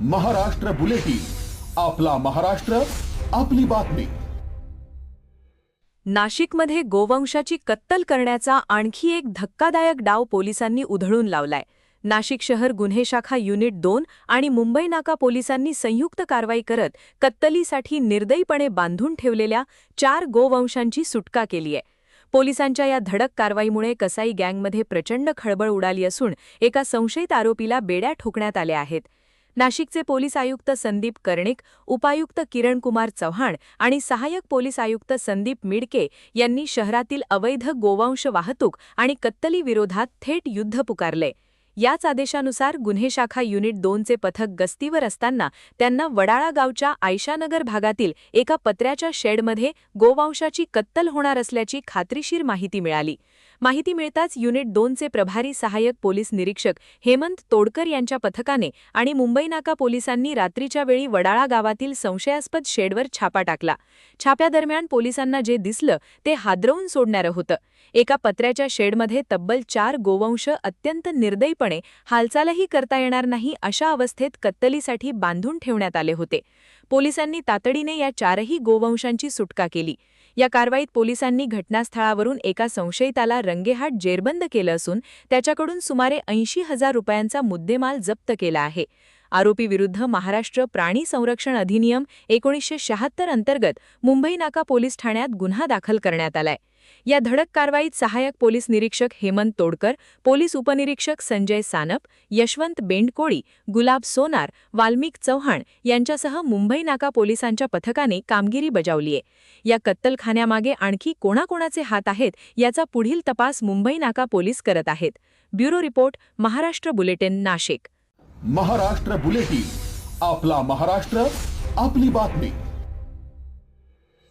Maharashtra bulletin, आपला महाराष्ट्र, आपली बातमी। नाशिकमध्ये गोवंशाची कत्तल करण्याचा आणखी एक धक्कादायक डाव पोलिसांनी उधळून लावलाय। नाशिक शहर गुन्हे शाखा युनिट 2 आणि मुंबई नाका पोलिसांनी संयुक्त कारवाई करत कत्तलीसाठी निर्दयीपणे बांधून ठेवलेल्या 4 गोवंशांची सुटका केली आहे। पोलिसांच्या या धडक कारवाईमुळे कसाई गँगमध्ये प्रचंड खळबळ उडाली असून एका संशयित आरोपीला बेड्या ठोकण्यात आल्या आहेत। नाशिकचे पोलीस आयुक्त संदीप कर्णिक, उपायुक्त किरण कुमार चव्हाण आणि सहाय्यक पोलीस आयुक्त संदीप मिडके यांनी शहरातील अवैध गोवंश वाहतूक आणि कत्तली विरोधात थेट युद्ध पुकारले। याच आदेशानुसार गुन्हे शाखा युनिट 2 चे पथक गस्तीवर असताना त्यांना वडाळा गावच्या आयशानगर भागातील एका पत्र्याच्या शेडमध्ये गोवंशाची कत्तल होणार असल्याची खात्रीशीर माहिती मिळाली। माहिती मिळताच युनिट 2 चे प्रभारी सहाय्यक पोलीस निरीक्षक हेमंत तोडकर यांच्या पथकाने आणि मुंबई नाका पोलिसांनी रात्रीच्या वेळी वडाळा गावातील संशयास्पद शेडवर छापा टाकला। छाप्यादरम्यान पोलिसांना जे दिसलं ते हादरवून सोडणारं होतं। एका पत्र्याच्या शेडमध्ये तब्बल 4 गोवंश अत्यंत निर्दयीपणे हालचालही करता येणार नाही अशा अवस्थेत कत्तलीसाठी बांधून ठेवण्यात आले होते। पोलिसांनी तातडीने या 4ही गोवंशांची सुटका केली। या कारवाईत पोलिसांनी घटनास्थळावरून एका संशयिताला रंगेहात जेरबंद केलं असून त्याच्याकडून सुमारे 80,000 रुपयांचा मुद्देमाल जप्त केला आहे। आरोपी विरुद्ध महाराष्ट्र प्राणी संरक्षण अधिनियम 1976 अंतर्गत मुंबई नाका पोलीस ठाण्यात गुन्हा दाखल करण्यात आलाय। या धडक कारवाईत सहाय्यक पोलीस निरीक्षक हेमंत तोडकर, पोलीस उपनिरीक्षक संजय सानप, यशवंत बेंडकोळी, गुलाब सोनार, वाल्मिक चव्हाण यांच्यासह मुंबई नाका पोलिसांच्या पथकाने कामगिरी बजावली आहे। या कत्तलखान्यामागे आणखी कोणाकोणाचे हात आहेत याचा पुढील तपास मुंबई नाका पोलीस करत आहेत। Bureau report, Maharashtra bulletin, Nashik. Maharashtra bulletin, आपला महाराष्ट्र, आपली बातमी।